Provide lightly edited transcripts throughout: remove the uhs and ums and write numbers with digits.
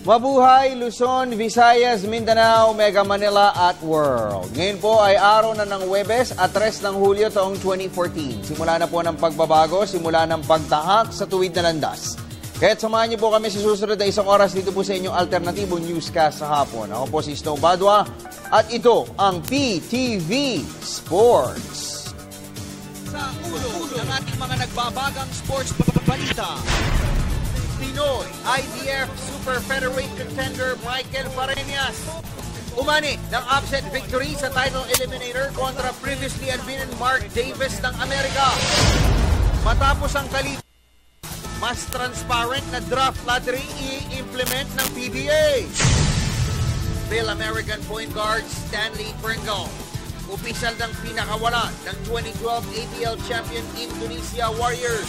Mabuhay, Luzon, Visayas, Mindanao, Mega Manila at World. Ngayon po ay araw na ng Huwebes at 3 ng Hulyo taong 2014. Simula na po ng pagbabago, simula ng pagtahak sa tuwid na landas. Kaya't samahan niyo po kami sa susunod na 1 oras dito po sa inyong alternatibo newscast sa hapon. Ako po si Snow Badwa at ito ang PTV Sports. Sa ulo ng ating mga nagbabagang sports balita. Pinoy IBF Super Featherweight contender Michael Fareñas umani ng upset victory sa title eliminator kontra previously unbeaten Mark Davis ng Amerika. Matapos ang kalit, mas transparent na draft lottery i-implement ng PBA. Phil American point guard Stanley Pringle opisyal ng pinakawalan ng 2012 ABL champion Indonesia Warriors.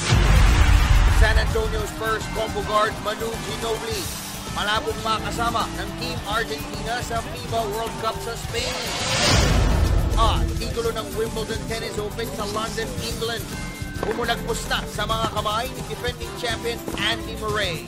San Antonio Spurs combo guard Manu Ginobili malabong makasama ng Team Argentina sa FIBA World Cup sa Spain. At titulo ng Wimbledon Tennis Open sa London, England bumulagpos na sa mga kamay ni defending champion Andy Murray.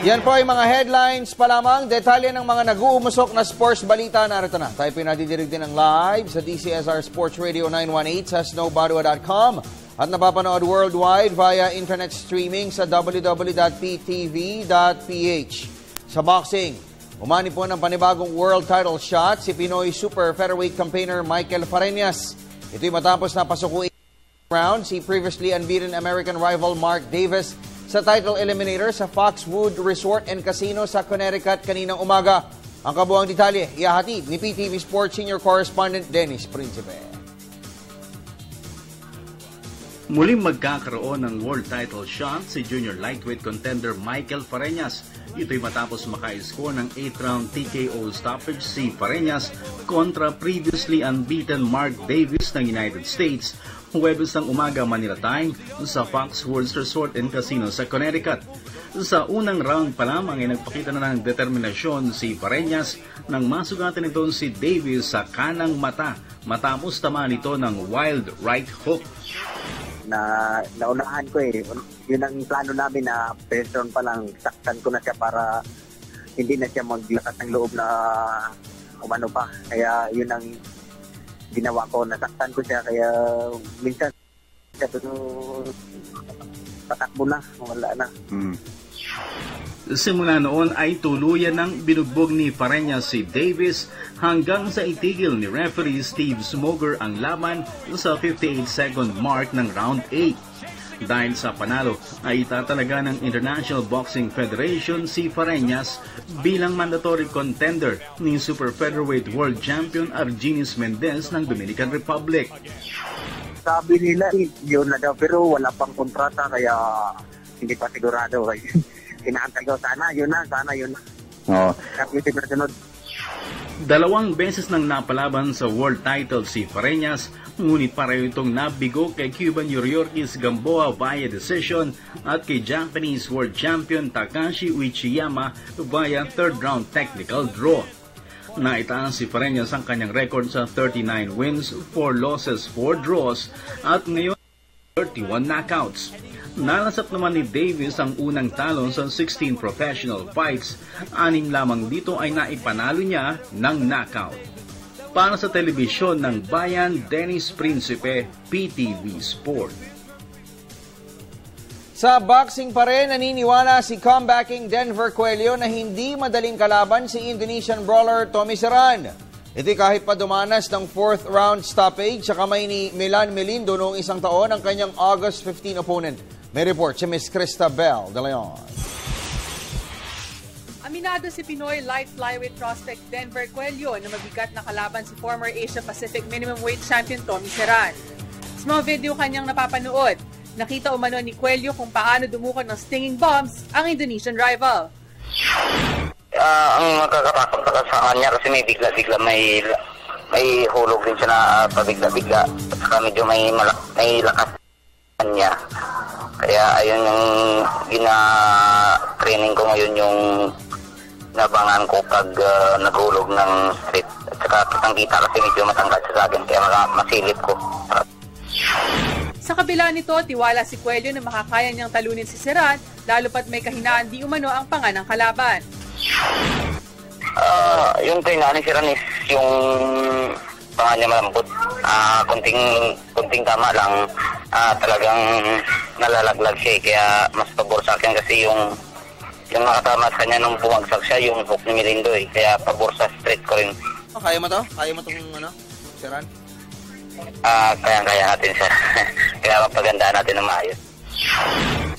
Yan po ay mga headlines pa lamang. Detalye ng mga nag-uumusok na sports balita. Narito na. Tayo pinadidirig din ng live sa DCSR Sports Radio 918 sa snowbadua.com at napapanood worldwide via internet streaming sa www.ptv.ph. Sa boxing, umani po ng panibagong world title shot si Pinoy Super Featherweight campaigner Michael Fareñas. Ito'y matapos na pasukuin round si previously unbeaten American rival Mark Davis sa title eliminator sa Foxwood Resort and Casino sa Connecticut kaninang umaga. Ang kabuang detalye, ihahatid ni PTV Sports Senior Correspondent Dennis Principe. Muling magkakaroon ng world title shot si junior lightweight contender Michael Fareñas. Ito'y matapos maka-score ng 8th-round TKO stoppage si Fareñas kontra previously unbeaten Mark Davis ng United States Huwebes ng umaga Manila time sa Foxwoods Resort and Casino sa Connecticut. Sa unang round pa lamang ay nagpakita na ng determinasyon si Fareñas nang masugatan nito si Davis sa kanang mata matapos tamaan nito ng wild right hook. Naunahan ko yun ang plano namin na person pa lang saktan ko na siya para hindi na siya maglakas ng loob na umano pa. Kaya yun ang ginawa ko, nasaktan ko siya, kaya minsan tatakbo na, wala na. Simula noon ay tuluyan ng binugbog ni Fareñas si Davis hanggang sa itigil ni referee Steve Smoger ang laban sa 58-second mark ng round 8. Dahil sa panalo ay itatalaga ng International Boxing Federation si Fareñas bilang mandatory contender ni Super Featherweight World Champion Argenis Mendez ng Dominican Republic. Sabi nila yun na daw pero wala pang kontrata kaya hindi pa sigurado. Inaantay ko sana yun na. Oo. Dalawang beses nang napalaban sa world title si Fareñas, ngunit pareho itong nabigo kay Cuban Yuriorkis Gamboa via decision at kay Japanese world champion Takashi Uchiyama via third-round technical draw. Naitaas si Fareñas ang kanyang record sa 39 wins, 4 losses, 4 draws at ngayon 31 knockouts. Nalasap naman ni Davis ang unang talo sa 16 professional fights. 6 lamang dito ay naipanalo niya ng knockout. Para sa telebisyon ng Bayan, Dennis Principe, PTV Sport. Sa boxing pa rin, naniniwala si comebacking Denver Coelho na hindi madaling kalaban si Indonesian brawler Tommy Serran. Ito'y kahit pa dumanas ng 4th round stoppage sa kamay ni Milan Melindo noong isang taon ang kanyang August 15 opponent. May report si Ms. Cristabel De Leon. Aminado si Pinoy light flyweight prospect Denver Coelho na mabigat na kalaban si former Asia Pacific minimum weight champion Tommy Serran. Sa mga video kanyang napapanood, nakita umano ni Coelho kung paano dumukot ng stinging bombs ang Indonesian rival. Ang nakakatakot sa kanya kasi may bigla-bigla may hulog din siya na pabigla-bigla. At saka medyo may lakas niya. Kaya ayun yung gina-training ko ngayon yung nabangan ko pag naghulog ng street. At saka kitang-kita kasi medyo matanggal sa akin kaya masilip ko. Sa kabila nito, tiwala si Coelho na makakaya niyang talunin si Serran, lalo pat may kahinaan di umano ang panga ng kalaban. Yung kahinaan ni Serran is yung panga niya malambot. Kunting tama lang, talagang nalalaglag siya. Kaya mas pabor sa akin kasi yung nakatama sa kanya nung bumagsak siya, yung hook ni Mirindo Kaya pabor sa straight ko rin. Kaya mo to? Kaya mo itong Serran? Kaya natin siya. Kaya mapagandaan natin ng maayos.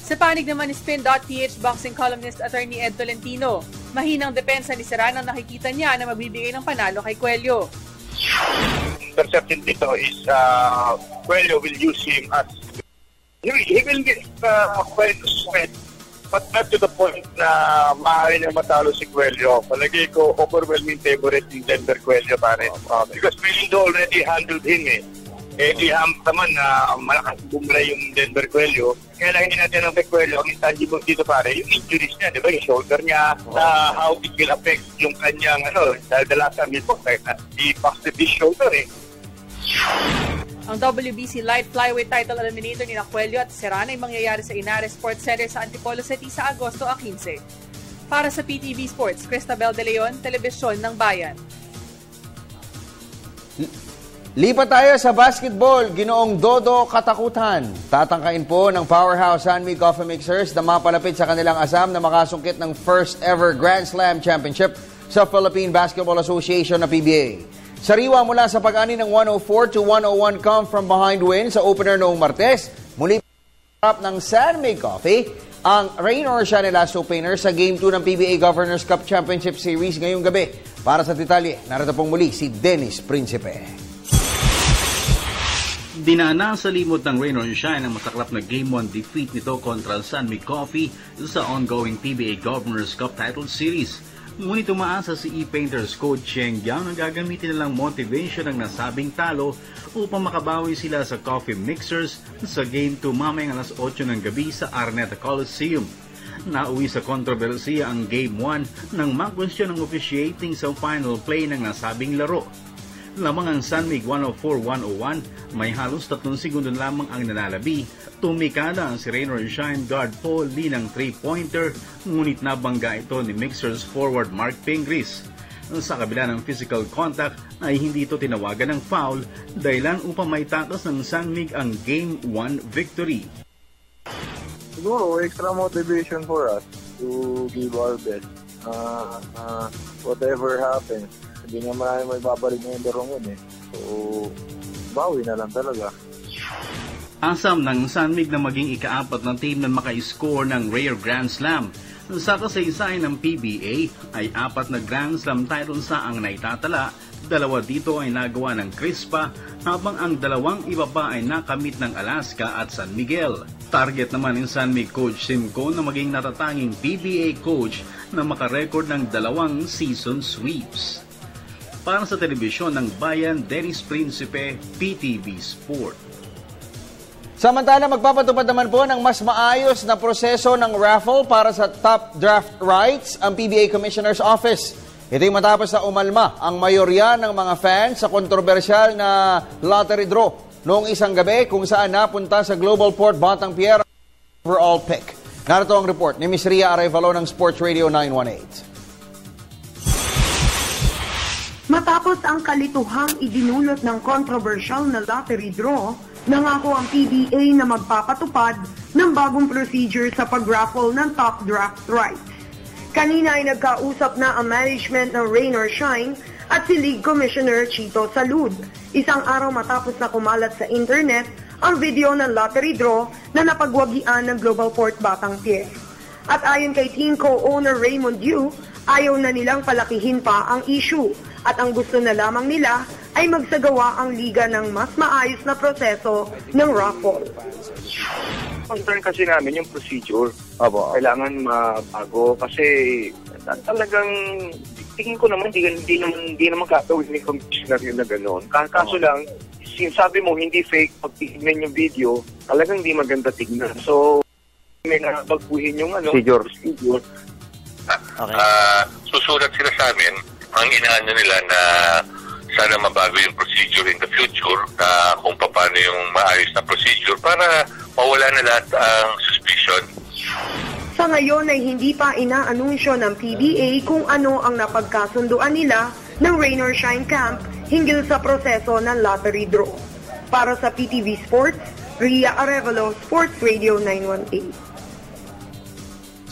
Sa panig naman ni Spin.ph boxing columnist attorney Ed Tolentino, mahinang depensa ni Serran ang nakikita niya na magbibigay ng panalo kay Coelho. Perception dito is Coelho will use him as he will get Coelho sweat, but not to the point na maaari na matalo si Coelho. Palagi ko overwhelming favorite in Denver Coelho pare. Because Mirindo already handled him di naman na malakas bumlay yung Denver Coelho. Kaya lang hindi natin ang Coelho, ang intangible dito pare, yung injuries niya, di ba? Yung shoulder niya, how it will affect yung kanyang, dahil the last time po, he busted his shoulder Ang WBC Light Flyweight title eliminator ni Coelho at Serran ay mangyayari sa Inares Sports Center sa Antipolo City sa Agosto 15. Para sa PTV Sports, Cristabel De Leon, Telebisyon ng Bayan. Lipat tayo sa basketball, Ginoong Dodo katakutan. Tatangkain po ng powerhouse Sanmig Coffee Mixers na mapalapit sa kanilang asam na makasungkit ng first ever Grand Slam Championship sa Philippine Basketball Association na PBA. Sariwa mula sa pag-ani ng 104-101 come from behind win sa opener noong Martes, muli harap ng Sanmig Coffee ang rain or shine last opener sa Game 2 ng PBA Governors Cup Championship Series ngayong gabi. Para sa detalye, narito pong muli si Dennis Principe. Dinaanan sa limot ng rain or shine ang masaklap na Game 1 defeat nito kontra Sanmig Coffee sa ongoing PBA Governors Cup Title Series. Ngunit umaasa si E-Painters coach Cheng Yang na gagamitin nilang motivation ng nasabing talo upang makabawi sila sa Coffee Mixers sa Game 2 mamayang alas 8 ng gabi sa Araneta Coliseum. Nauwi sa kontrobersiya ang Game 1 nang mag-question ng officiating sa final play ng nasabing laro. Lamang ang Sanmig 104-101, may halos 3 segundo lamang ang nanalabi. Tumikada ang si Rain or Shine guard Paul Lee ng 3-pointer, ngunit nabangga ito ni Mixers forward Mark Pingris. Sa kabila ng physical contact ay hindi ito tinawagan ng foul, dahilan upang may tatas ng Sanmig ang Game 1 victory. Siguro, extra motivation for us to give our best. Whatever happens, hindi nga marami may babalik na yung darong yun So, bawi na lang talaga. Asam ng Sanmig na maging ika-4 ng team na maka-score ng rare Grand Slam. Sa kasaysayan ng PBA ay 4 na Grand Slam titles sa ang naitatala. 2 dito ay nagawa ng Crispa, habang ang 2 iba pa ay nakamit ng Alaska at San Miguel. Target naman ng Sanmig coach Simco na maging natatanging PBA coach na makarecord ng 2 season sweeps. Para sa telebisyon ng Bayan, Dennis Principe, PTV Sport. Samantala, magpapatupad naman po ng mas maayos na proseso ng raffle para sa top draft rights ang PBA Commissioner's Office. Ito'y matapos na umalma ang mayorya ng mga fans sa kontrobersyal na lottery draw noong isang gabi kung saan napunta sa Global Port Batang Pier overall pick. Narito ang report ni Ms. Ria Arevalo ng Sports Radio 918. Matapos ang kalituhang idinulot ng controversial na lottery draw, nangako ang PBA na magpapatupad ng bagong procedure sa pag-raffle ng top draft rights. Kanina ay nagkausap na ang management ng Rain or Shine at si League Commissioner Chito Salud. Isang araw matapos na kumalat sa internet ang video ng lottery draw na napagwagian ng Global Port Batang Pier. At ayon kay team co-owner Raymond Yu, ayaw na nilang palakihin pa ang issue at ang gusto na lamang nila ay magsagawa ang liga ng mas maayos na proseso ng raffle. Concern kasi namin yung procedure. Abo. Kailangan mabago kasi talagang tingin ko naman hindi naman gagawin ni commissioner yun na gano'n. Kaso lang, sabi mo hindi fake, pag tignan yung video, talagang hindi maganda tignan. So, may nabaguhin yung procedure. Okay. Susulat sila sa amin, ang inaano nila na sana mabago yung procedure in the future, kung paano yung maayos na procedure para mawala na lahat ang suspicion. Sa ngayon ay hindi pa inaanunsyo ng PBA kung ano ang napagkasunduan nila ng Rain or Shine Camp hinggil sa proseso ng lottery draw. Para sa PTV Sports, Ria Arevalo, Sports Radio 918.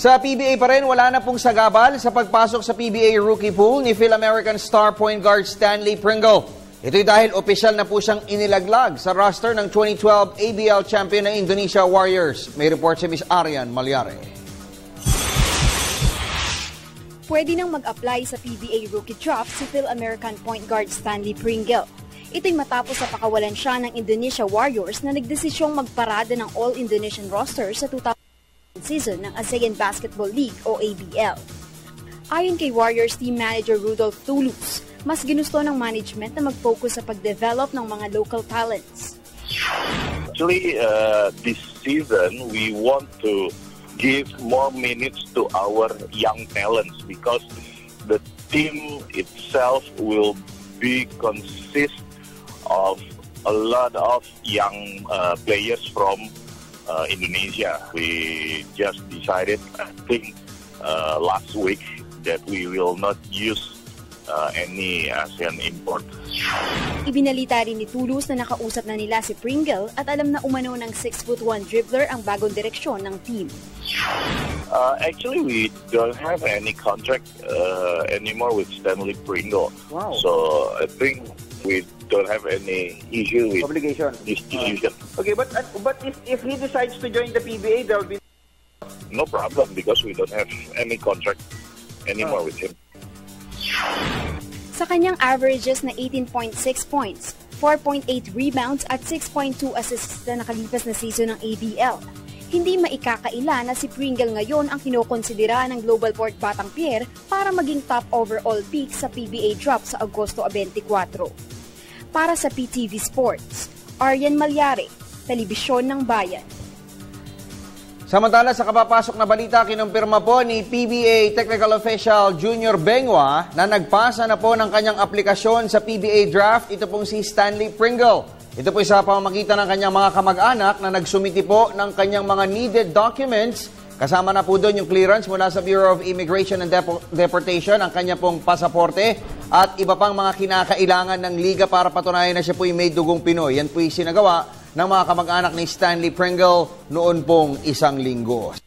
Sa PBA pa rin, wala na pong sagabal sa pagpasok sa PBA rookie pool ni Phil-American star point guard Stanley Pringle. Ito'y dahil opisyal na po siyang inilaglag sa roster ng 2012 ABL champion ng Indonesia Warriors. May report si Ms. Arian Malyare. Pwede nang mag-apply sa PBA rookie draft si Phil-American point guard Stanley Pringle. Ito'y matapos sa pakawalan siya ng Indonesia Warriors na nagdesisyong magparada ng All-Indonesian roster sa 2000 season ng ASEAN Basketball League o ABL. Ayon kay Warriors team manager Rudolph Toulouse, mas ginusto ng management na mag-focus sa pag-develop ng mga local talents. Actually, this season, we want to give more minutes to our young talents because the team itself will be consist of a lot of young players from Indonesia. We just decided, I think, last week that we will not use any ASEAN import. Ibinalita rin ni Toulouse na nakausap na nila si Pringle at alam na umano ng 6'1" dribbler ang bagong direksyon ng team. Actually, we don't have any contract anymore with Stanley Pringle. Wow. So I think we don't have any issue with obligation. This decision. Okay, but if he decides to join the PBA, there will be no problem because we don't have any contract anymore with him. Sa kanyang averages na 18.6 points, 4.8 rebounds at 6.2 assists na nakalipas na season ng ABL, hindi maikakaila na si Pringle ngayon ang kinokonsidera ng Global Port Batangpier para maging top overall pick sa PBA draft sa Agosto 24. Para sa PTV Sports, Arian Malyare, Telebisyon ng Bayan. Samantala sa kapapasok na balita, kinumpirma po ni PBA Technical Official Junior Bengwa na nagpasa na po ng kanyang aplikasyon sa PBA draft. Ito pong si Stanley Pringle. Ito po sa pamamagitan ng kanyang mga kamag-anak na nagsumiti po ng kanyang mga needed documents. Kasama na po doon yung clearance mula sa Bureau of Immigration and Deportation, ang kanya pong pasaporte at iba pang mga kinakailangan ng liga para patunayan na siya po yung may dugong Pinoy. Yan po yung sinagawa ng mga kamag-anak ni Stanley Pringle noon pong isang linggo.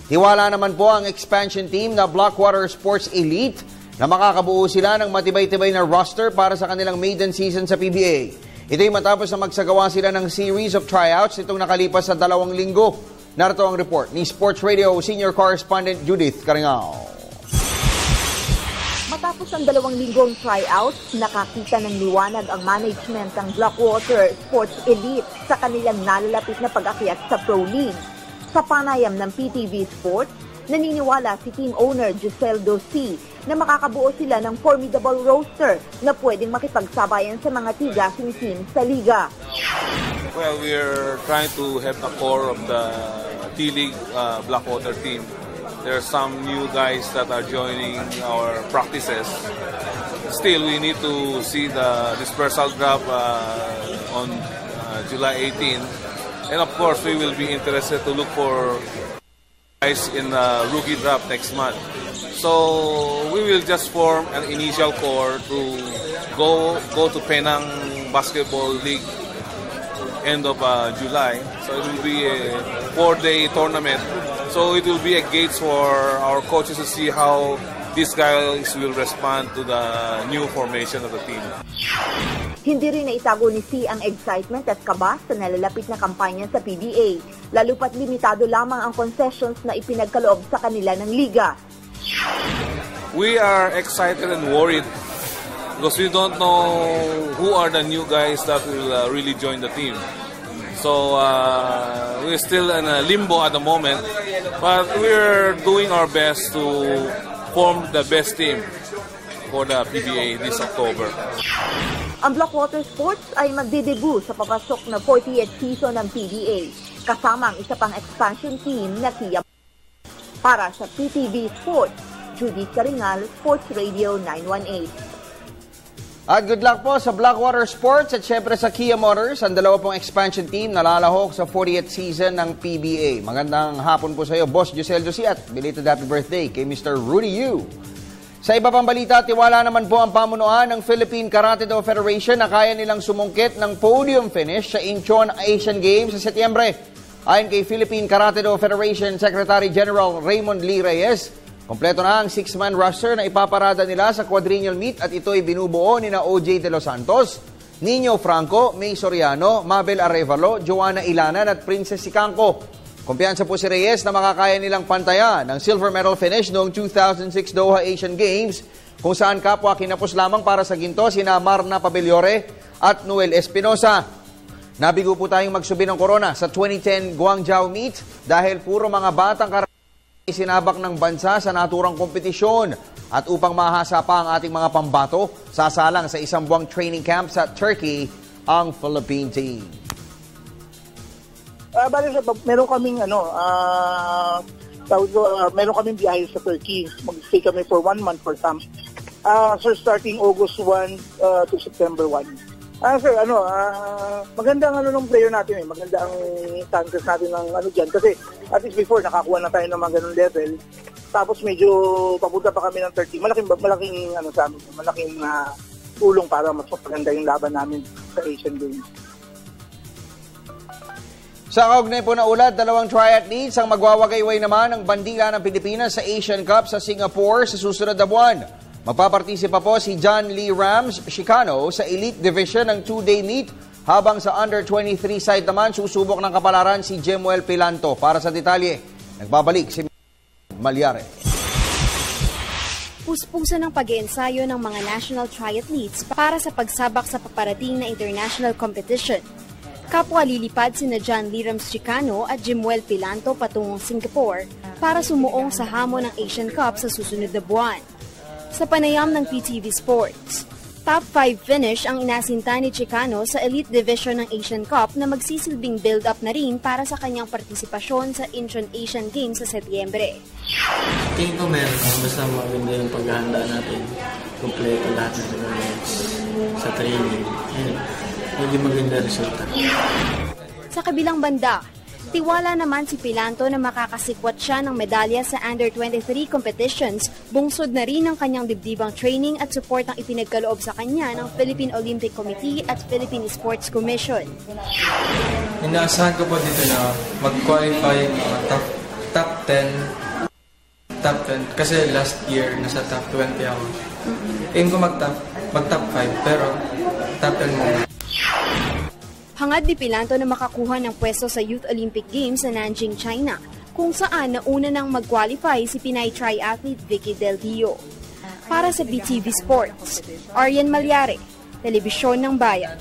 Tiwala naman po ang expansion team na Blackwater Sports Elite na makakabuo sila ng matibay-tibay na roster para sa kanilang maiden season sa PBA. Ito'y matapos na magsagawa sila ng series of tryouts nitong nakalipas sa 2 linggo. Narito ang report ni Sports Radio Senior Correspondent Judith Caringao. Matapos ang 2 linggong tryouts, nakakita ng liwanag ang management ng Blackwater Sports Elite sa kanilang nalalapit na pag-akyat sa Pro League. Sa panayam ng PTV Sports, naniniwala si team owner Giselle Dossi na makakabuo sila ng formidable roster na pwedeng makipagsabayan sa mga tigasing team sa liga. Well, we're trying to have the core of the T-League Blackwater team. There are some new guys that are joining our practices. Still, we need to see the dispersal draft on July 18. And of course, we will be interested to look for guys in the rookie draft next month. So, we will just form an initial core to go to Penang Basketball League end of July. So it will be a 4-day tournament. So it will be a gauge for our coaches to see how these guys will respond to the new formation of the team. Hindi rin naitago ni C ang excitement at kaba sa nalalapit na kampanya sa PBA, lalo pat limitado lamang ang concessions na ipinagkaloob sa kanila ng liga. We are excited and worried because we don't know who are the new guys that will really join the team. So we're still in a limbo at the moment, but we're doing our best to form the best team for the PBA this October. Ang Blackwater Sports ay magdedebut sa papasok na 40th season ng PBA, kasama ang isa pang expansion team na Kia. Para sa PTV Sports, Judith Caringal, Sports Radio 918. At good luck po sa Blackwater Sports at syempre sa Kia Motors, ang dalawa pong expansion team na lalahok sa 40th season ng PBA. Magandang hapon po sa iyo, Boss Giselle Josie, at belated happy birthday kay Mr. Rudy Yu. Sa iba pang balita, tiwala naman po ang pamunuan ng Philippine Karate Do Federation na kaya nilang sumungkit ng podium finish sa Incheon Asian Games sa Setyembre. Ayon kay Philippine Karate Do Federation Secretary General Raymond Lee Reyes, kompleto na ang 6-man roster na ipaparada nila sa quadrennial meet at ito'y binubuo ni na OJ De Los Santos, Nino Franco, May Soriano, Mabel Arevalo, Joanna Ilanan at Princess Sicangco. Kumpiyansa po si Reyes na makakaya nilang pantayan ang silver medal finish noong 2006 Doha Asian Games, kung saan kapwa kinapos lamang para sa ginto sina Marna Pabellore at Noel Espinosa. Nabigo po tayong magsubi ng corona sa 2010 Guangzhou meet dahil puro mga batang sinabak ng bansa sa naturang kompetisyon. At upang mahasa pa ang ating mga pambato, sasalang sa isang buwang training camp sa Turkey ang Philippine team. Meron kaming meron kaming biyahe sa Turkey. Mag-stay kami for 1 month for some. So starting August 1 to September 1. Sir, maganda ang ng player natin Maganda ang chances natin ng dyan. Kasi at least before, nakakuha na tayo ng mga ganung level. Tapos medyo papunta pa kami ng 30. Malaking sa amin. Malaking tulong para mas maganda yung laban namin sa Asian Games. Sa kaugnay po na ulat, 2 triathletes ang magwawagayway naman ng bandila ng Pilipinas sa Asian Cup sa Singapore sa susunod na buwan. Magpapartisipa po si John Lee Rams Chicano sa Elite Division ng 2-day meet, habang sa Under-23 side naman susubok ng kapalaran si Jemuel Pilanto. Para sa detalye, nagbabalik si Malyare. Puspusan ng pag-iensayo ng mga national triathletes para sa pagsabak sa paparating na international competition. Kapwa lilipad sina John Lee Rams Chicano at Jemuel Pilanto patungong Singapore para sumuong sa hamon ng Asian Cup sa susunod na buwan. Sa panayam ng PTV Sports, top 5 finish ang inasinta ni Chicano sa Elite Division ng Asian Cup na magsisilbing build-up na rin para sa kanyang partisipasyon sa Incheon Asian Games sa Setyembre. Tingin ko meron basta maganda yung paghahanda natin. Kompleto lahat ng elements sa training. Maging maganda resulta. Sa kabilang banda, tiwala naman si Pilanto na makakasikwat siya ng medalya sa Under-23 competitions, bungsod na rin ang kanyang dibdibang training at support ang ipinagkaloob sa kanya ng Philippine Olympic Committee at Philippine Sports Commission. Inaasahan ko po dito na mag-qualify top 10 kasi last year nasa top 20 ako. Aim ko mag-top 5 pero top 10 muna. Hangad ni Pilanto na makakuha ng pwesto sa Youth Olympic Games sa Nanjing, China, kung saan nauna nang mag-qualify si Pinay triathlete Vicky Del Dio. Para sa BTV Sports, Arian Malyare, Telebisyon ng Bayan.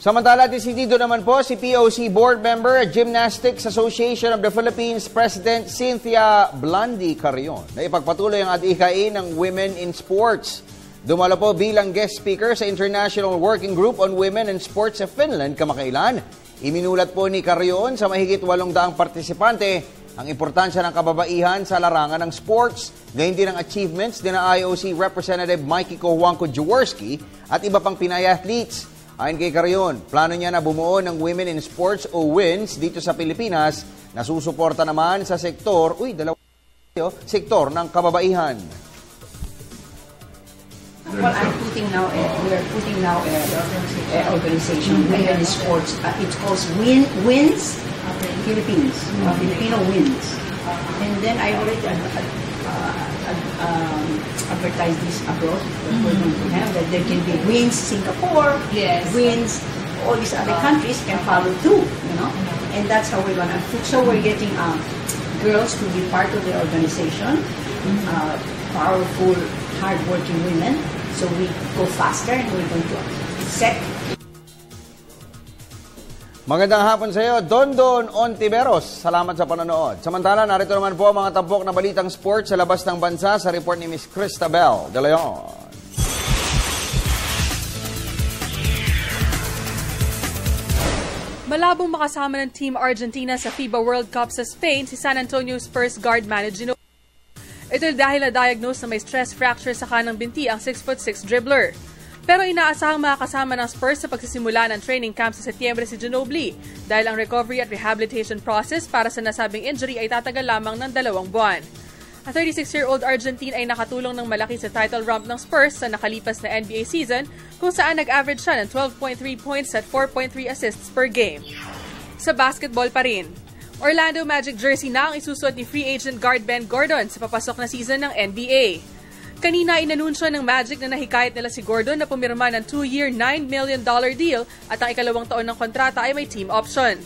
Samantala, desidido naman po si POC Board Member at Gymnastics Association of the Philippines President Cynthia Blandi Carrion na ipagpatuloy ang adhikain ng Women in Sports. Dumalo po bilang guest speaker sa International Working Group on Women and Sports sa Finland kamakailan. Iminulat po ni Carrion sa mahigit 800 partisipante ang importansya ng kababaihan sa larangan ng sports, gayon din ang achievements din ng IOC Representative Mikey Kowanko-Jaworski at iba pang Pinay athletes. Ayon kay Carrion, plano niya na bumuo ng Women in Sports o WINS dito sa Pilipinas na susuporta naman sa sektor ng kababaihan. Well, we are putting now an organization, Women in Sports. It's called WINS Philippines, Filipino WINS. And then I already advertise this abroad. We're going to have that there can be WINS Singapore, WINS, all these other countries can follow too, And that's how we're going to. So we're getting girls to be part of the organization, powerful, hard-working women. So we go faster and we're going to set. Magandang hapon sa iyo, Dondon Ontiveros. Salamat sa panonood. Samantala, narito naman po ang mga tampok na balitang sports sa labas ng bansa sa report ni Ms. Cristabel De Leon. Malabong makasama ng Team Argentina sa FIBA World Cup sa Spain si San Antonio Spurs guard manager Ito dahil na-diagnose na may stress fracture sa kanang binti ang 6'6" dribbler. Pero inaasahang makakasama ng Spurs sa pagsisimula ng training camp sa Setyembre si Ginobili dahil ang recovery at rehabilitation process para sa nasabing injury ay tatagal lamang ng 2 buwan. Ang 36-year-old Argentine ay nakatulong ng malaki sa title run ng Spurs sa nakalipas na NBA season kung saan nag-average siya ng 12.3 points at 4.3 assists per game. Sa basketball pa rin, Orlando Magic jersey na ang isusuot ni free agent guard Ben Gordon sa papasok na season ng NBA. Kanina inanunsyo ng Magic na nahikayat nila si Gordon na pumirma ng 2-year, $9 million deal at ang ikalawang taon ng kontrata ay may team option.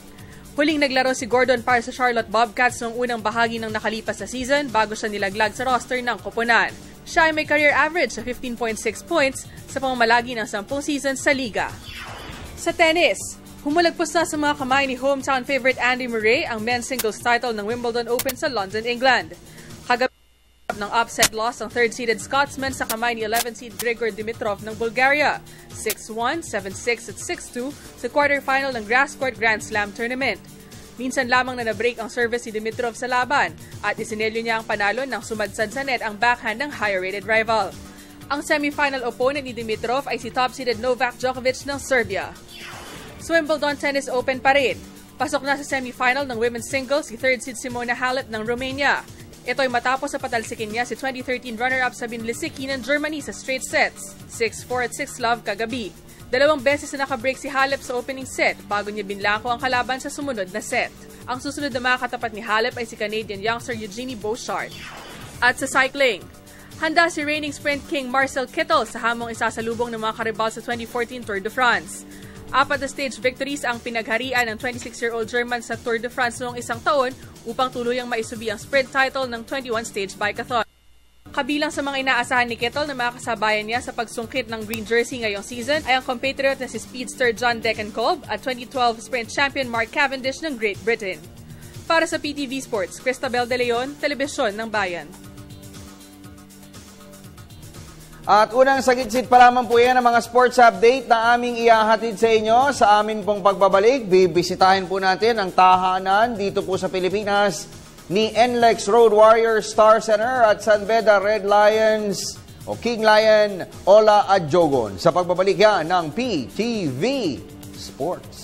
Huling naglaro si Gordon para sa Charlotte Bobcats noong unang bahagi ng nakalipas na season bago siya nilaglag sa roster ng koponan. Siya ay may career average sa 15.6 points sa pamamalagi ng 10 seasons sa liga. Sa tennis, humulagpos na sa mga kamay ni hometown favorite Andy Murray ang men's singles title ng Wimbledon Open sa London, England. Kagabi ng upset loss ang third-seeded Scotsman sa kamay ni 11th-seed Grigor Dimitrov ng Bulgaria, 6-1, 7-6 at 6-2 sa quarterfinal ng Grass Court Grand Slam Tournament. Minsan lamang na na-break ang service si Dimitrov sa laban at isinelyo niya ang panalo nang sumadsad sa net ang backhand ng higher-rated rival. Ang semifinal opponent ni Dimitrov ay si top-seeded Novak Djokovic ng Serbia. Sa Wimbledon Tennis Open pa rin, pasok na sa semifinal ng women's singles si third-seed Simona Halep ng Romania. Ito ay matapos sa patalsikin niya si 2013 runner-up Sabine Lisicki ng Germany sa straight sets, 6-4 at 6-love kagabi. 2 beses na nakabreak si Halep sa opening set bago niya binlako ang kalaban sa sumunod na set. Ang susunod na makakatapat ni Halep ay si Canadian youngster Eugenie Bouchard. At sa cycling, handa si reigning sprint king Marcel Kittel sa hamong isasalubong ng mga karibal sa 2014 Tour de France. 4 na stage victories ang pinagharian ng 26-year-old German sa Tour de France noong isang taon upang tuluyang maisubi ang sprint title ng 21-stage bikeathon. Kabilang sa mga inaasahan ni Kittel na makakasabayan niya sa pagsungkit ng green jersey ngayong season ay ang compatriot na si speedster John Degenkolb at 2012 sprint champion Mark Cavendish ng Great Britain. Para sa PTV Sports, Cristabel De Leon, Telebisyon ng Bayan. At unang sagitsit pa lamang po yan ang mga sports update na aming ihahatid sa inyo. Sa amin pong pagbabalik, bibisitahin po natin ang tahanan dito po sa Pilipinas ni NLEX Road Warriors Star Center at San Beda Red Lions o King Lion Ola Adjogon. Sa pagbabalik yan ng PTV Sports.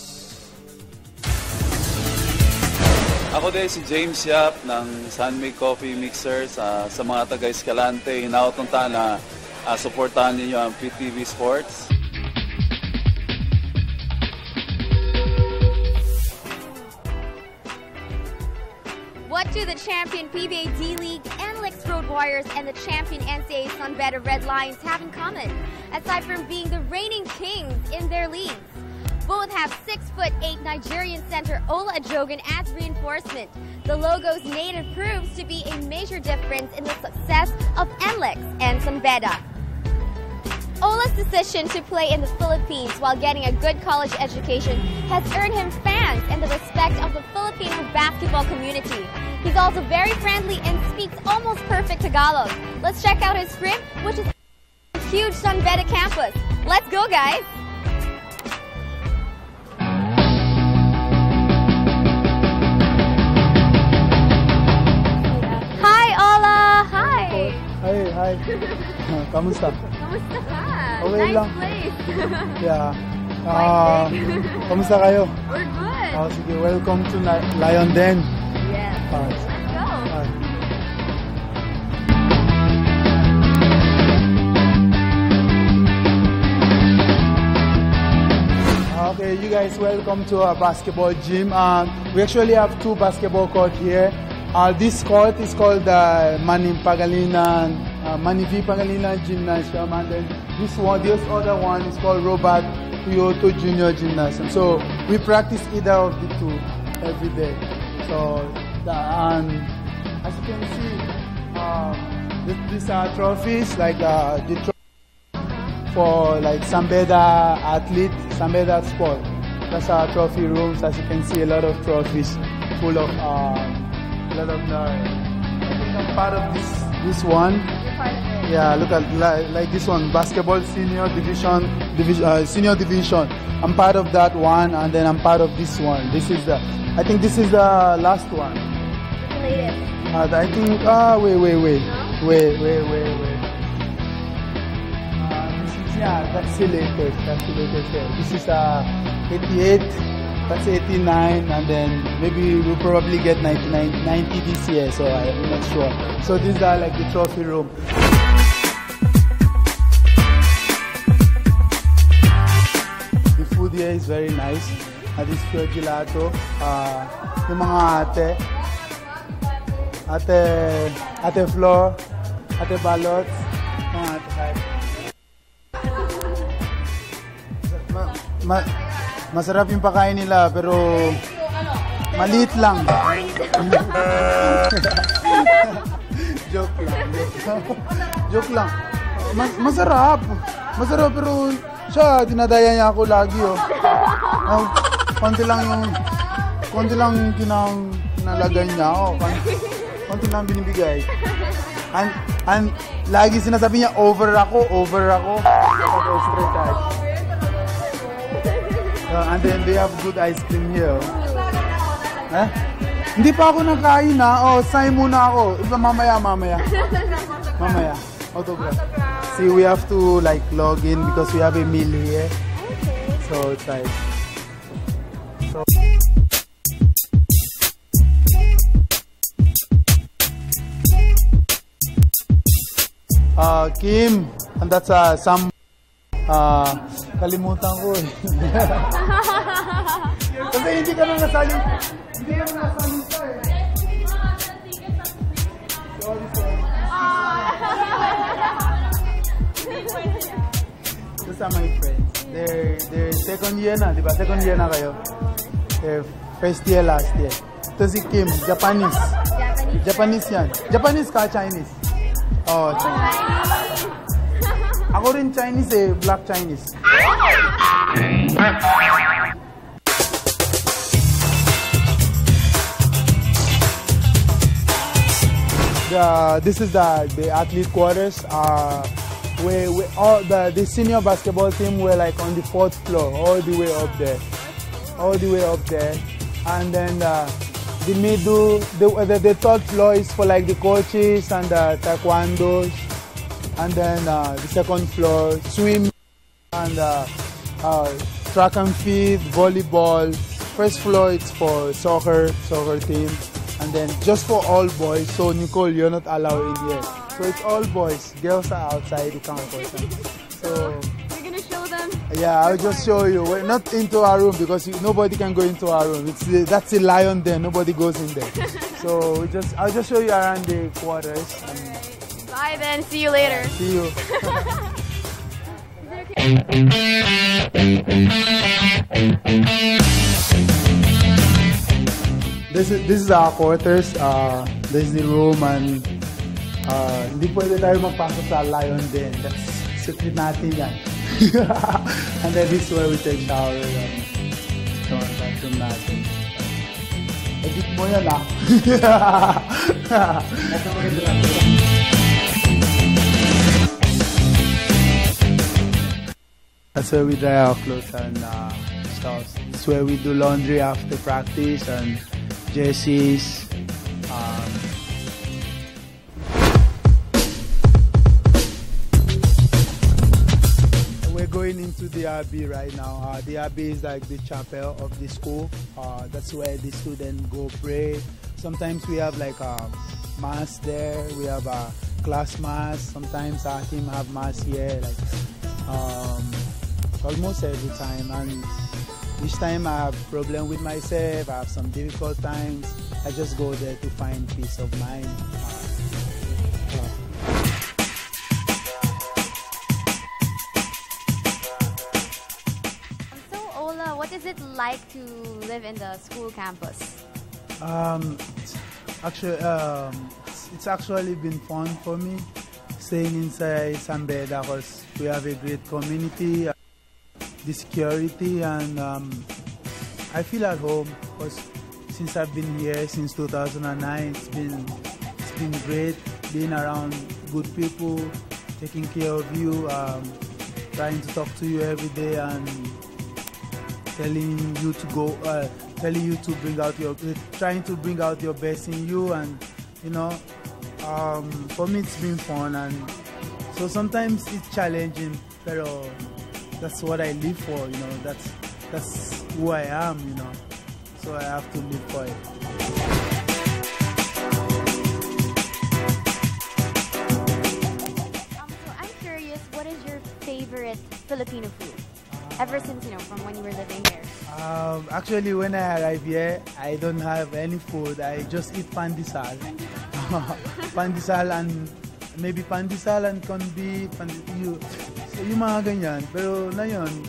Ako din si James Yap ng Sunmay Coffee Mixer sa mga taga-Escalante. Hinautunta na suportahan ninyo ang PTV Sports. What do the champion PBA D-League, NLEX Road Warriors, and the champion NCAA San Beda Red Lions have in common, aside from being the reigning kings in their leagues? Both have 6'8" Nigerian center Ola Adjogon as reinforcement. The logo's native proves to be a major difference in the success of NLEX and San Beda. Ola's decision to play in the Philippines while getting a good college education has earned him fans and the respect of the Filipino basketball community. He's also very friendly and speaks almost perfect Tagalog. Let's check out his script, which is a huge San Beda campus. Let's go, guys! Hi, Ola! Hi! Hi. Kamusta? Kamusta ka? Okay nice lang. place. Yeah. Kamusta kayo? We're good. Sige, welcome to Lion Den. Yes. Let's go. Okay, you guys, welcome to our basketball gym. We actually have 2 basketball courts here. This court is called the Manny V. Pangilinan Gymnasium, and then this other one is called Robert Kyoto Junior Gymnasium. So we practice either of the 2 every day. So and as you can see, these are trophies like the for like San Beda athlete, San Beda sport. That's our trophy rooms. As you can see, a lot of trophies full of I think I'm part of this one. You're part of it. Yeah, look at like this one, basketball senior division. I'm part of that one, and then I'm part of this one. I think this is the last one. The latest. I think. Wait. No? Wait. That's the latest. This is 88, that's 89, and then maybe we'll probably get 90 this year, so I'm not sure. So these are like the trophy room. The food here is very nice. This pure gelato. Yung mga ate Flor, ate Balot, mga ate. Masarap yung pakain nila pero maliit lang. Joke lang. Masarap pero siya dinadaya niya ako lagi konti lang kinalagay niya konti lang binibigay. And lagi sinasabi niya over ako. Straight eyes. And then they have good ice cream here. Hindi pa ako nakain sign muna ako. Mamaya. Autograph. See, we have to like log in because we have a meal here. So it's like Kim, and that's some kalimutan ko kasi hindi ka na nasali pa Those are my friends. They're second year na, di ba? Second year na kayo. They're first year, last year. Ito si Kim, Japanese yan. Japanese ka, Chinese? Oh, Chinese. Ako rin Chinese Black Chinese. This is the athlete quarters. Where all the senior basketball team were like on the 4th floor, all the way up there. And then the middle, the 3rd floor is for like the coaches and the taekwondos. And then the 2nd floor, swim and track and field, volleyball. 1st floor it's for soccer team. And then just for all boys. So Nicole, you're not allowed in here. So it's all boys. Girls are outside the campus. So you're gonna show them? Yeah, I'll just show you. We're not into our room because nobody can go into our room. That's the lion there. Nobody goes in there. So I'll just show you around the quarters. Bye then. See you later. See you. This is our quarters. This is the room and hindi pwede tayo magpasok sa lion din. That's secret natin yan. And then this is where we take shower. Ito ang bathroom natin. Edit mo yan That's where we dry our clothes and stuff. It's where we do laundry after practice and jerseys. We're going into the Abbey right now. The Abbey is like the chapel of the school. That's where the students go pray. Sometimes we have like a mass there. We have a class mass. Sometimes our team have mass here. Like almost every time. And each time I have problem with myself, I have some difficult times, I just go there to find peace of mind. So Ola, what is it like to live in the school campus? It's actually been fun for me staying inside San Beda because we have a great community. The security and I feel at home because since I've been here since 2009, it's been great being around good people, taking care of you, trying to talk to you every day and telling you to bring out trying to bring out your best in you and For me, it's been fun, and so sometimes it's challenging, pero that's what I live for, you know. That's who I am, you know. So I have to live for it. So I'm curious, what is your favorite Filipino food? Ever since, you know, from when you were living here? Actually, when I arrived here, I don't have any food. I just eat pandesal. Pandesal and maybe pandesal and corned beef, so yung mga ganyan. Pero na yun,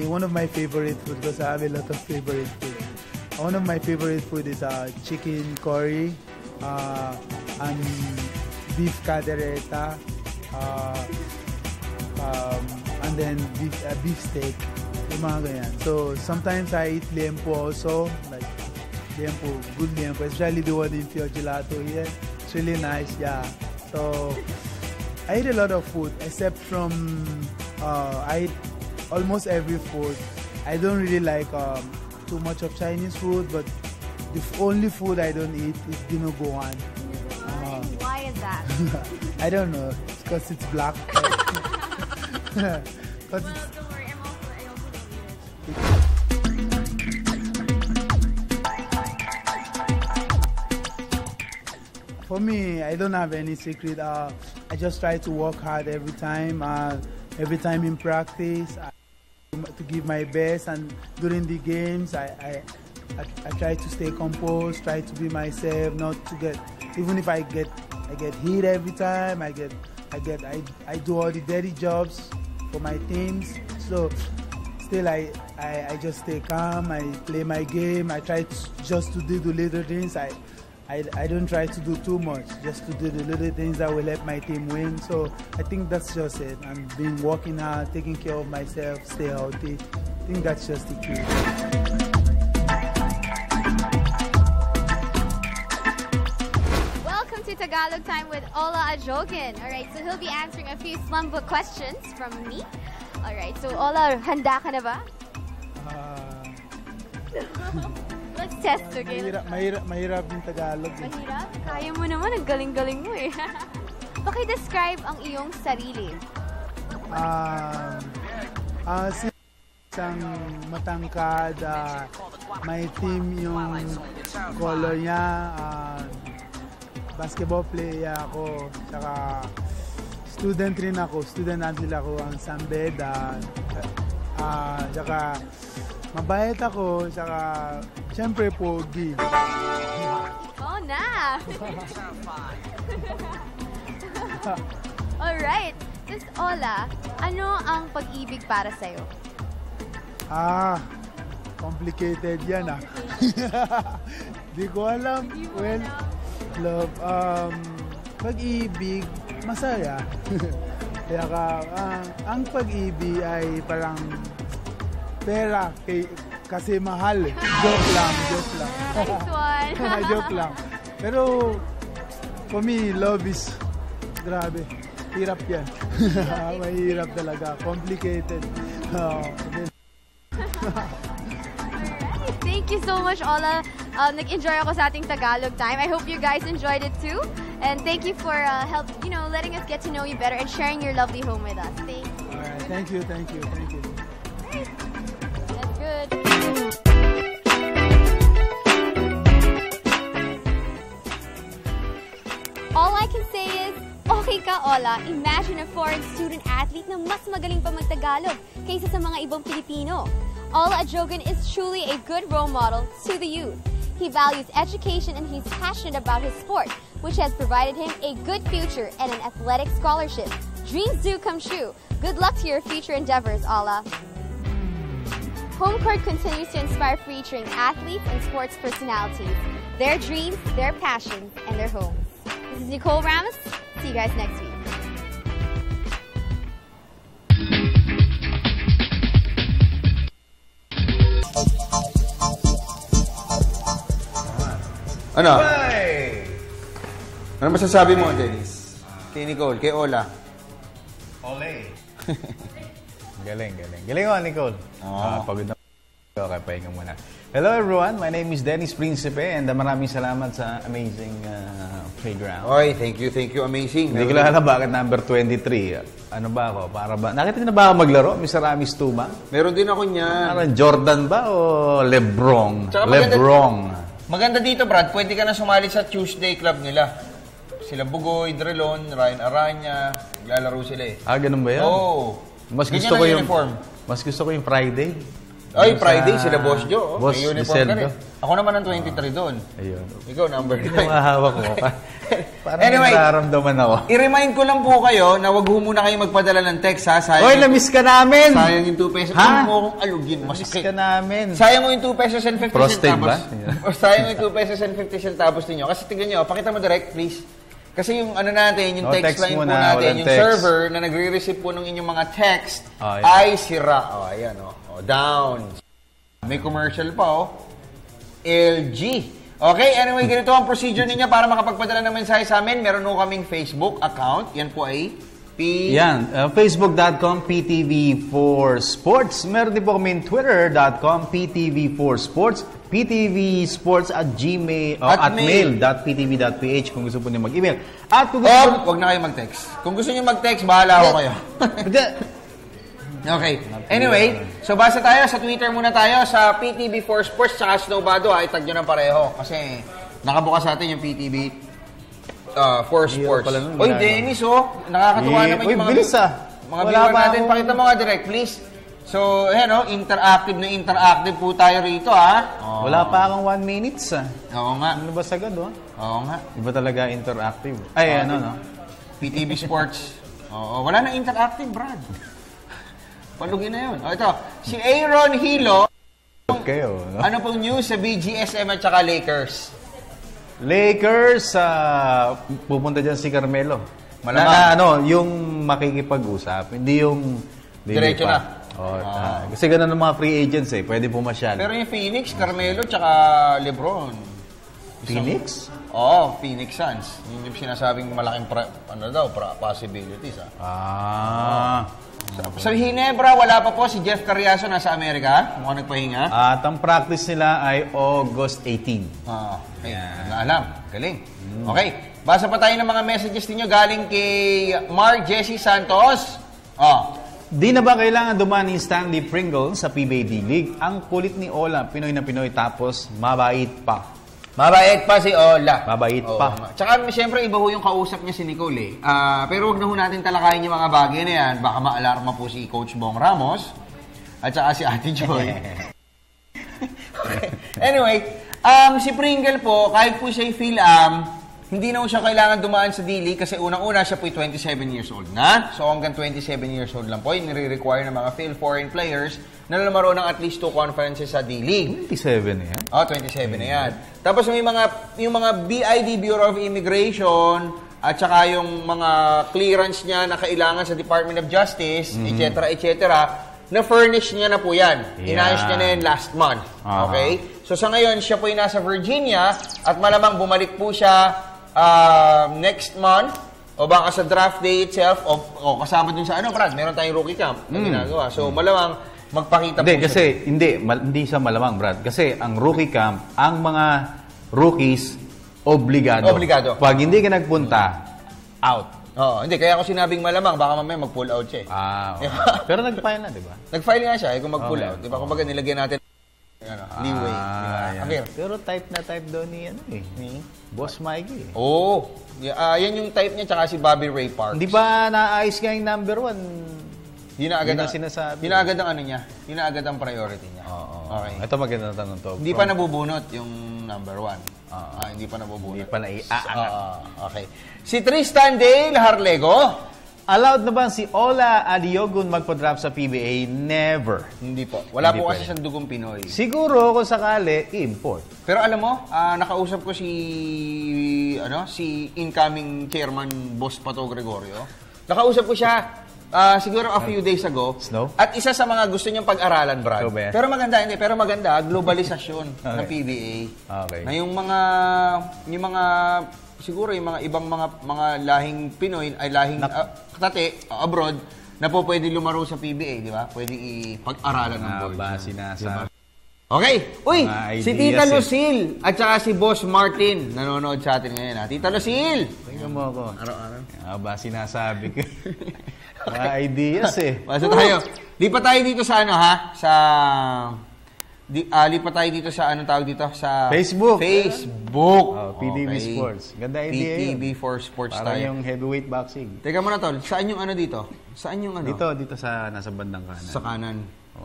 one of my favorite food, because I have a lot of favorite food. One of my favorite food is chicken curry and beef caldereta, and then beef steak. Yung mga ganyan. So sometimes I eat liempo also, like liempo, good liempo, especially the one in Fio Gelato here. It's really nice, yeah. So I eat a lot of food, except from I eat almost every food. I don't really like too much of Chinese food, but the only food I don't eat is dinuguan. Why is that? I don't know. It's because it's black. Well, don't worry, I also don't eat it. For me, I don't have any secret. I just try to work hard every time in practice, to give my best, and during the games, I try to stay composed, try to be myself, not to get, even if I get hit every time, I do all the dirty jobs for my teams. So still I just stay calm, I play my game, I try just to do the little things. I don't try to do too much, just to do the little things that will help my team win. So I think that's just it. I'm been working hard, taking care of myself, stay healthy. I think that's just the key. Welcome to Tagalog Time with Ola Ajogan. Alright, so he'll be answering a few slumbook questions from me. Alright, so Ola, handa ka na ba? Let's test, okay? Mahirap yung Tagalog. Mahirap? Kaya mo naman, ang galing-galing mo eh. Paki-describe ang iyong sarili. Isang matangkad, may team yung color niya, basketball player ako, saka student rin ako, student athlete ako ang Sambed, saka mabait ako, saka siyempre pogi. Oh na! Alright, just Ola, ano ang pag-ibig para sa'yo? Complicated yan Di ko alam. Well, love, pag-ibig, masaya. Kaya ang pag-ibig ay parang pera, kasi mahal. Joke lang. Nice one. Joke lang. Pero, for me, love is, grabe, hirap yan. Mahirap talaga. Complicated. Thank you so much, Ola. Nag-enjoy ako sa ating Tagalog time. I hope you guys enjoyed it too. And thank you for letting us get to know you better and sharing your lovely home with us. Thank you. All right. Thank you. That's good. All I can say is, okay ka, Ola. Imagine a foreign student athlete na mas magaling pa mag-Tagalog kaysa sa mga ibang Pilipino. Ola Ajogan is truly a good role model to the youth. He values education and he's passionate about his sport, which has provided him a good future and an athletic scholarship. Dreams do come true. Good luck to your future endeavors, Ola. Home Court continues to inspire featuring athletes and sports personalities, their dreams, their passions, and their homes. This is Nicole Ramos. See you guys next week. Ano? Ano masasabi mo, Dennis? Kay Nicole, kay Ola? Ole. Galing. Galing mo, Nicole. Pagod na. Okay, pahinga muna. Hello everyone, my name is Dennis Principe and maraming salamat sa amazing playground. Oy, thank you, amazing. Hindi ko alam bakit number 23. Ano ba ako? Para ba? Nakita niyo na ba ako maglaro, Mr. Amis Tuma? Meron din ako niyan. Parang Jordan ba o Lebron? Maganda dito, Brad. Pwede ka na sumali sa Tuesday Club nila. Sila Bugoy, Drelon, Ryan Aranya, naglalaro sila eh. Ganun ba yan? Oo. Mas gusto ko yung Friday. Ay, Friday, sila Boss Joe. Boss may uniform ka rin. Ako naman ang 23 doon. Ayun. Ikaw, number 9. Hindi na mahawak ko. Parang anyway, nararamdaman ako. I-remind ko lang po kayo na wag ho muna kayo magpadala ng text, ha? Oy, na-miss ka namin! Sayang yung 2 pesos. Huwag mo akong alugin. Na-miss ka namin. Sayang mo yung 2 pesos and 50 Prostate centavos. ba? Sayang yung 2 pesos and 50 centavos ninyo. Kasi tignan nyo, pakita mo direct, please. Kasi yung ano natin, yung text line po natin, yung server na nagre-receive po ng inyong mga text ay sira. Ayan, down. May commercial pa, LG. Okay, anyway, ganito ang procedure ninyo para makapagpadala ng mensahe sa amin. Meron po kaming Facebook account. Yan po ay Facebook.com PTV4Sports. Meron din po kami Twitter.com PTV4Sports. PTVsports at mail.ptv.ph kung gusto po niyo mag-email. At kung gusto wag na kayo mag-text. Kung gusto niyo mag-text, bahala ako kayo. Okay. Anyway, so basta tayo sa Twitter muna tayo sa PTV4Sports tsaka Snowbado. Itag nyo ng pareho kasi nakabukas natin yung PTV 4Sports. Oy, Dennis, nakakatuwa naman yung mga bilis mga viewer natin. Pakita mo nga direct, please. So, ayan interactive na interactive po tayo rito, Wala pa akong 1 minute, Oo nga. Ano ba sagad, Oo nga. Iba talaga interactive. Ay, PTV Sports. Wala na interactive, Brad. Palugin na yun. Ito, si Aaron Hilo. Ano pong news sa BGSM at saka Lakers? Lakers, pupunta dyan si Carmelo. Yung makikipag-usap, hindi yung diretso na. Kasi ganun ng mga free agents pwede pumasyal. Pero yung Phoenix, Carmelo, tsaka Lebron. Phoenix? Phoenix Suns. Yun yung sinasabing malaking possibilities. Sa Ginebra, wala pa po si Jeff Carriazo, nasa Amerika. Mukhang nagpahinga. At ang practice nila ay August 18. Okay. Alam. Galing. Okay. Basa pa tayo ng mga messages ninyo galing kay Mark Jesse Santos. Di na ba kailangan dumaan ni Stanley Pringle sa PBA D-League? Ang kulit ni Ola, Pinoy na Pinoy, tapos mabait pa. Mabait pa si Ola. Mabait pa. Tsaka, siyempre, iba ho yung kausap niya si Nicole. Pero huwag na ho natin talakayin yung mga bagay na yan. Baka ma-alarma po si Coach Bong Ramos at saka si Ate Joy. Anyway, si Pringle po, kahit po siya feel hindi na siya kailangan dumaan sa D-League kasi unang-una siya po 27 years old na. So hanggang 27 years old lang po, nire-require ng mga foreign players na lumaro ng at least 2 conferences sa D-League. 27 na yan? 27 na yan. Tapos yung mga BID, Bureau of Immigration, at saka yung mga clearance niya na kailangan sa Department of Justice, etc., na-furnish niya na po yan. Inayos niya na yan last month. Okay? So sa ngayon, siya po yung nasa Virginia at malamang bumalik po siya next month o baka sa draft day itself o kasama dun sa Brad, meron tayong rookie camp na ginagawa. So malamang magpakita po kasi hindi siya malamang, Brad. Kasi ang rookie camp, ang mga rookies obligado. Pag hindi ka nagpunta, out. Hindi. Kaya ako sinabing malamang, baka mamaya mag-pull out siya Pero nag-file na, di ba? Nag-file nga siya kung mag-pull out. Di ba? Kumbaga nilagyan natin leeway. Pero type na type daw ni Boss Mikey. Yan yung type niya, tsaka si Bobby Ray Parks. Hindi ba naayos nga yung number 1? Yun na agad ang sinasabi. Yun na agad ang niya. Yun na agad ang priority niya. Okay. Ito maganda na tanong to. Hindi pa nabubunot yung number 1. Hindi pa nabubunot. Hindi pa naiaangat. Okay. Si Tristan Dale Harlego. Allowed na ba si Ola Adiogun magpa-draft sa PBA? Never. Hindi po. Wala po kasi siyang dugong Pinoy. Siguro kung sakali, import. Pero alam mo, nakausap ko si incoming chairman Boss Pato Gregorio. Nakausap ko siya siguro a few days ago. At isa sa mga gusto niyang pag-aralan, Brad. Pero maganda, globalisasyon ng PBA. Okay. Na yung mga siguro yung mga ibang mga lahing Pinoy ay lahing abroad na po pwede lumaro sa PBA, di ba? Pwede ipag-aralan ng board. Sinasabi. Okay. Uy, si Tita ideas, Lucille at saka si Boss Martin nanonood sa atin ngayon. Tita Lucille! Tingnan mo ako. Araw-araw. Ba sinasabi ko. Mga ideas Basta tayo. Lipat tayo dito sa lipat tayo dito sa anong tawag dito? Sa Facebook. Okay. PTV Sports. Ganda idea PTV for Sports parang tayo. yung heavyweight boxing. Teka muna, Tol. Saan yung ano dito? Saan yung ano? Dito sa nasa bandang kanan. Sa kanan.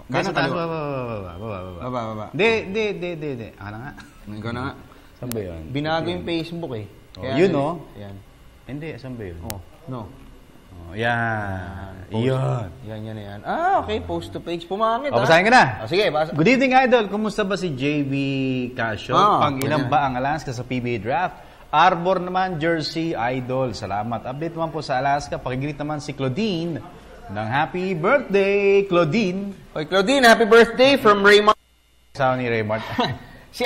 Kanan tayo. Baba. Hindi. Ano nga? Ikaw na nga. Saan ba yun? Binago yung Facebook eh. Kaya yun Yan. Hindi, saan ba yun? No. Yan. Yan. Okay. Post to page. Pumangit, basahin ka na. Sige, Good evening, Idol. Kumusta ba si JB Casio? Pang-ilan ba ang Alaska sa PBA Draft? Arbor naman, Jersey, Idol. Salamat. Update naman po sa Alaska. Pakigreet naman si Claudine ng happy birthday, Claudine. Oy, Claudine, happy birthday from Raymart. Sawa ni Raymart. si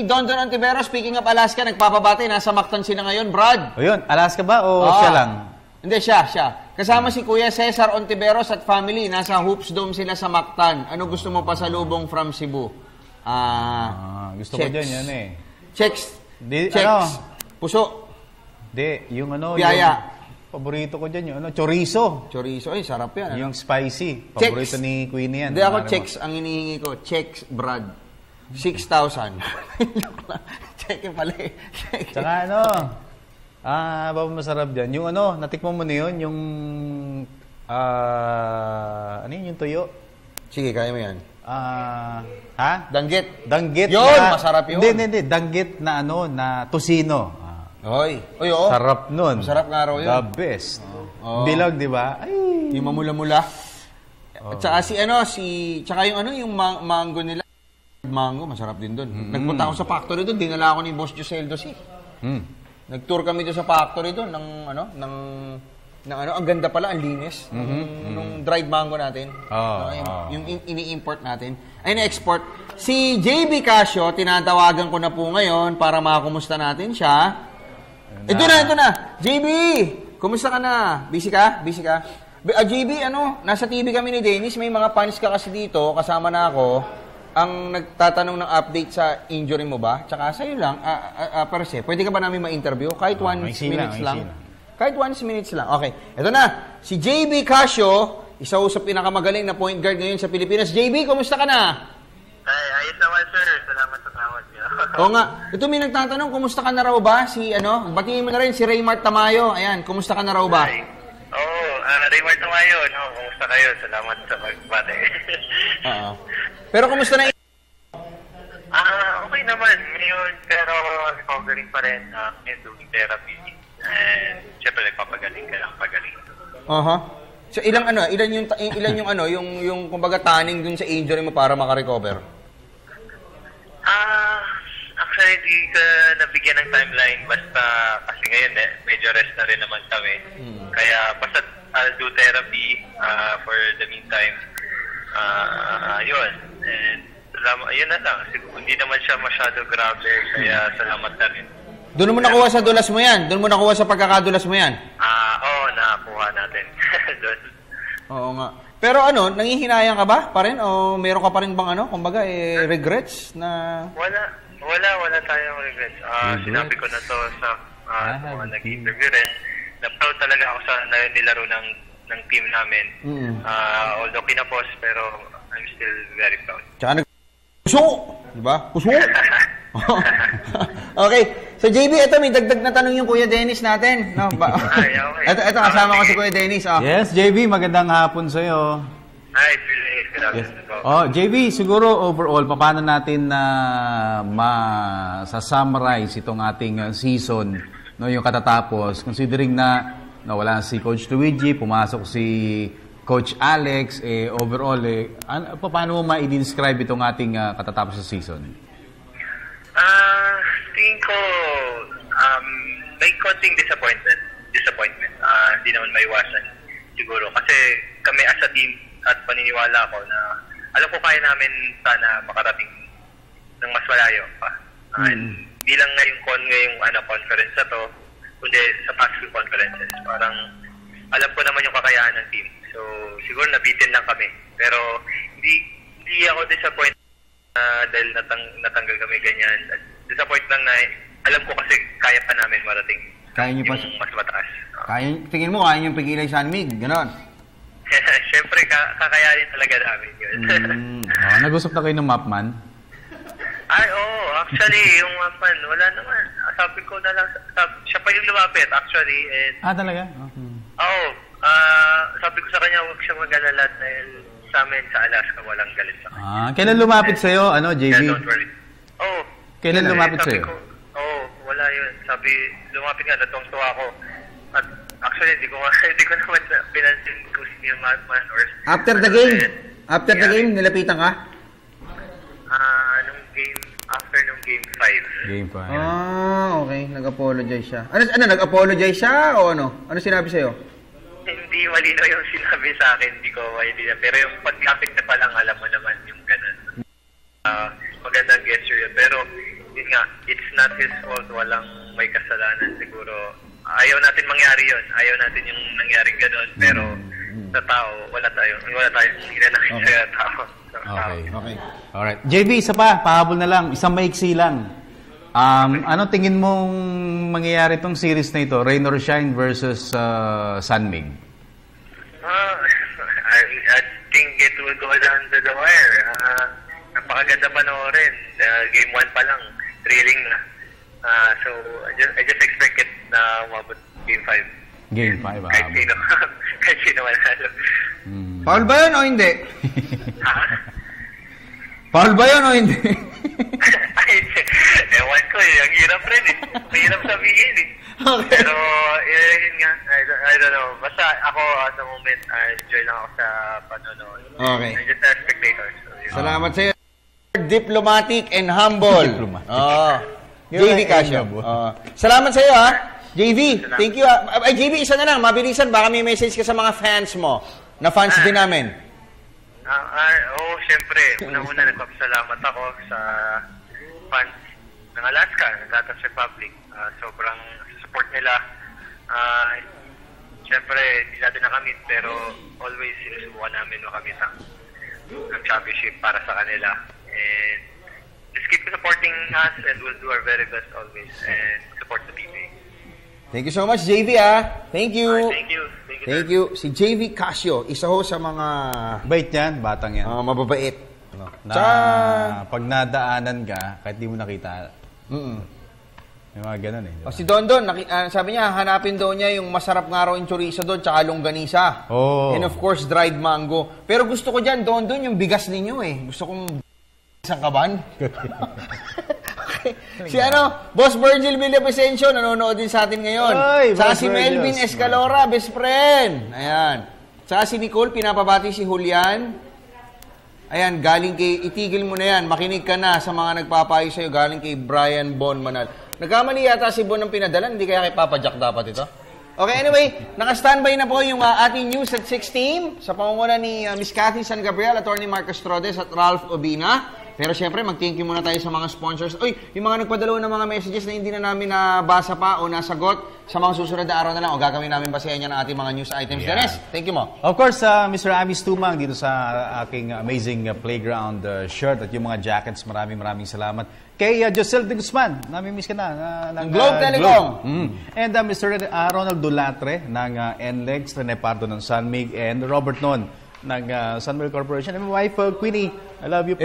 Don Antivero, speaking of Alaska, nagpapabati. Nasa Mactan sila ngayon, Brad. O yun, Alaska ba o siya lang? Hindi, siya. Kasama si Kuya Cesar Ontiveros at family. Nasa Hoops Dome sila sa Mactan. Ano gusto mo pasalubong from Cebu? Gusto ko dyan yan eh. Checks. Puso. Hindi, yung Piyaya. Paborito ko dyan yung chorizo. Chorizo, sarap yan. Yung spicy. Paborito ni Queenie yan. Hindi ako checks ang hinihingi ko. Checks, Brad. 6,000. Check pala eh. Tsaka masarap dyan. Yung natikman mo na yun, yung, yung tuyo? Sige, kaya mo yan. Danggit. Yun, masarap yun. Hindi. Danggit na na tosino. Oy, sarap nun. Masarap nga raw yun. The best. Bilog, di ba? Yung mamula-mula. At saka tsaka yung mango nila. Mango, masarap din doon. Nagpunta ako sa factory doon, dinala ako ni Boss Joseldo Nag-tour kami doon sa factory doon ang ganda pala, ang linis nung dried mango natin. Yung ini-import natin. Ay, na-export. Si JB Casio, tinatawagan ko na po ngayon para makakumusta natin siya. Ito na. JB, kumusta ka na? Busy ka? JB, nasa TV kami ni Dennis. May mga fans ka kasi dito, kasama na ako. Ang nagtatanong ng update sa injury mo ba? Tsaka sa'yo lang, per se, pwede ka ba namin ma-interview? Kahit 1 minutes lang. Kahit 1 minutes lang. Okay. Ito na. Si JB Casio, isa sa pinakamagaling na point guard ngayon sa Pilipinas. JB, kumusta ka na? Ay, ayos naman, sir. Salamat sa tawag niyo. Oo nga. Ito may nagtatanong, kumusta ka na raw ba? Batiin mo na rin si Raymart Tamayo. Ayan, kumusta ka na raw ba? Raymart Tamayo. Kumusta kayo? Salamat sa pagbate. Pero kumusta na okay naman. Ngayon, pero recovering pa rin. Doing therapy. And syempre, nagpapagaling ka lang. Pagaling. So ilan yung kumbaga tanning dun sa injury mo para maka-recover? Actually, di ka nabigyan ng timeline basta kasi ngayon medyo rest na rin naman kami. Kaya basta I'll do therapy for the meantime. Yun. And yun na lang. Hindi naman siya masyado grabe kaya salamat na rin. Doon mo nakuha sa dulas mo yan? Doon mo nakuha sa pagkakadulas mo yan? Oo, nakakuha natin. Doon. Oo nga. Pero nangihinayang ka ba pa rin? O meron ka pa rin bang kumbaga, regrets na... Wala tayong regrets. Sinabi ko na to sa mga nag-interview rin. Na-proud talaga ako sa nilaro ng team namin. Although kinapos, pero I'm still very proud. Tsaka puso! Diba? Puso! Okay. So, JB, ito may dagdag na tanong yung Kuya Dennis natin. Okay. Ito, kasama ko si Kuya Dennis. Yes, JB, magandang hapon sa'yo. Hi, Phil. JB, siguro overall, paano natin na sa-summarize itong ating season, yung katatapos, considering na wala si Coach Luigi, pumasok si Coach Alex, overall, paano mo ma-i-describe itong ating katatapos sa season? Tingin ko, may konting disappointment. Hindi naman maiwasan siguro. Kasi kami as a team at paniniwala ko na alam ko kaya namin sana makarating ng mas malayo pa. Hindi lang ngayong conference na to, kundi sa past few conferences. Parang alam ko naman yung kakayahan ng team. So siguro nabitin lang kami. Pero hindi ako disappointed dahil natanggal kami ganyan. Disappoint lang na alam ko kasi kaya pa namin marating yung mas mataas. Tingin mo, kaya niyong pigilan San Mig, gano'n? Siyempre, kakayanin talaga namin yun. Nag-usap na kayo ng Mapman? Ay, oo. Actually, yung Mapman, wala naman. Sabi ko na lang, siya pa yung lumapit actually. And, talaga? Oo. Sabi ko sa kanya, huwag siya mag-alala dahil sa amin sa Alaska walang galit sa kanya. Kailan lumapit sa'yo, JV? Yeah, don't worry. Oo. Kailan lumapit sa'yo? Wala yun. Sabi, lumapit nga, natungtuwa ako. At actually, hindi ko naman pinansin kung sino yung Mapman or... After the game, nilapitan ka? After nung game 5. Game 5. Okay. Nag-apologize siya. Ano, nag-apologize siya o ano? Ano sinabi sa'yo? Hindi malinaw yung sinabi sa akin. Hindi ko maintindihan. Pero yung pag-lapit na palang, alam mo naman yung ganun. Magandang gesture yun. Pero, yun nga, it's not his fault. Walang may kasalanan. Siguro, ayaw natin mangyari yun. Ayaw natin yung nangyaring ganun. Pero, sa tao, wala tayong hinanakit sa tao. Okay. Alright. JV, isa pa. Pahabol na lang. Isang maiksi lang. Ano tingin mong mangyayari itong series na ito? Rain or Shine versus San Mig? I think it will go down to the wire. Napakaganda panoorin. Game 1 pa lang. Thrilling na. So, I just expect it na umabot Game 5. Game 5, Kahit sino manalo. Foul ba yun o hindi? Foul ba yun o hindi? Ewan ko eh. Ang hirap rin eh. Mahirap sabihin eh. Okay. Pero, yun nga. I don't know. Basta ako, at the moment, enjoy lang ako sa panonood. Okay. I'm just a spectator. So, salamat sa'yo. Diplomatic and humble. JV Casio. Salamat sa'yo, ha? JV, thank you. JV, isa na lang. Mabilisan. Baka may message ka sa mga fans mo. Na fans din namin. Siyempre. Una-una, nagpapasalamat ako sa fans ng Alaska, ng Latas Republic. Sobrang support nila. Siyempre, hindi natin nakamit, pero always sinusubukan namin makamit ang championship para sa kanila. And just keep supporting us and we'll do our very best always and support the PBA. Thank you so much, JV, Thank you. Thank you. Si JV Casio, isa ho sa mga... Bait yan, batang yan. Mababait. Pag nadaanan ka, kahit di mo nakita. Yung mga ganun eh. Si Dondon, sabi niya, hanapin daw niya yung masarap nga raw yung chorizo doon, tsaka longganisa. And of course, dried mango. Pero gusto ko dyan, Dondon, yung bigas ninyo eh. Gusto kong isang kaban. Si Boss Virgil Villavicencio, nanonood din sa atin ngayon. Saka si Melvin Escalora, best friend. Ayan. Saka si Nicole, pinapabati si Julian. Ayan, galing kay, itigil mo na yan, makinig ka na sa mga nagpapayo sa'yo, galing kay Brian Bon Manal. Nagkamali yata si Bon ng pinadala, hindi kaya kay Papa Jack dapat ito? Okay, anyway, naka-standby na po yung ating news at 6 sa pangunguna ni Miss Cathy San Gabriel, Attorney Marcos Trodes at Ralph Obina. Pero syempre, mag-thank you muna tayo sa mga sponsors. Yung mga nagpadalo ng mga messages na hindi na namin nabasa pa o nasagot, sa mga susunod na araw na lang, o gagawin namin basehan ng ating mga news items. Yeah. Dennis, thank you mo. Of course, Mr. Amis Tumang dito sa aking amazing playground shirt at yung mga jackets. Maraming salamat. Kay Josel de Guzman, namimiss ka na. Ng Globe Telecom. And Mr. Ronald Dulatre ng NLEX, Rene Pardo ng San Mig, and Robert Non ng Sunwell Corporation. And my wife, Queenie, I love you.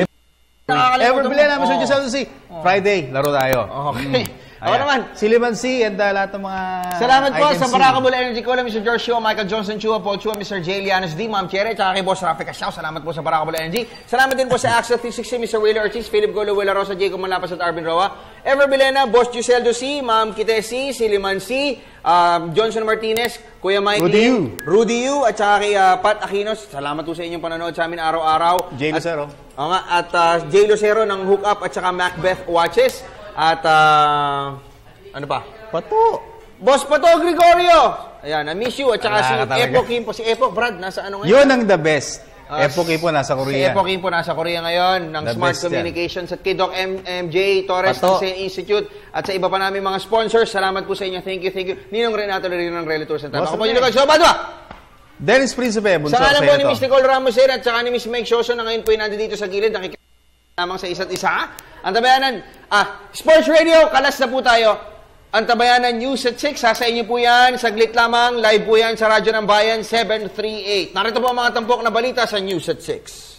Ever Bilena, Mr. Josel, Friday, laro tayo. Okay. Ako naman. Si Liman C and lahat ng mga salamat po sa Baracabul Energy Cola, Mr. George Chua, Michael Johnson Chua, Paul Chua, Mr. J. Lianos D, Ma'am Chere, tsaka kay Boss Rafi Casao. Salamat po sa Baracabul Energy. Salamat din po sa Axel 360, Mr. Wheeler Ortiz, Philip Golo, Willa Rosa, Jacob Malapas at Arvin Roa. Ever Bilena, Boss Giseldo C, Ma'am Kitesi, si Liman C, Johnson Martinez, Kuya Mikey, Rudy Yu, at saka kay Pat Aquinos. Salamat po sa inyong panonood sa amin araw-araw. Jay Lucero. At Jay Lucero ng Hookup at saka Macbeth Watches. At ano pa? Pato. Boss Pato Gregorio. Ayan, I miss you. At saka si Epo Kimpo. Si Epo, Brad, nasa ano ngayon? Yun ang the best. Epo Kimpo nasa Korea. Si Epo Kimpo nasa Korea ngayon ng Smart Communications at kay Doc MJ Torres ng Institute at sa iba pa namin mga sponsors. Salamat po sa inyo. Thank you. Ninong Renato Lerino ng Relatours at ako po yung lugar. So, Badwa! Dennis Principe, bunso sa kanan po ni Miss Nicole Ramos at saka ni Miss Mike Shoso na ngayon po yung nandito sa gilid. lamang sa isa't isa. Antabayanan, Sports Radio, kalas na po tayo. Antabayanan News at 6, sa inyo po yan. Saglit lamang, live po yan sa Radyo ng Bayan 738. Narito po ang mga tampok na balita sa News at 6.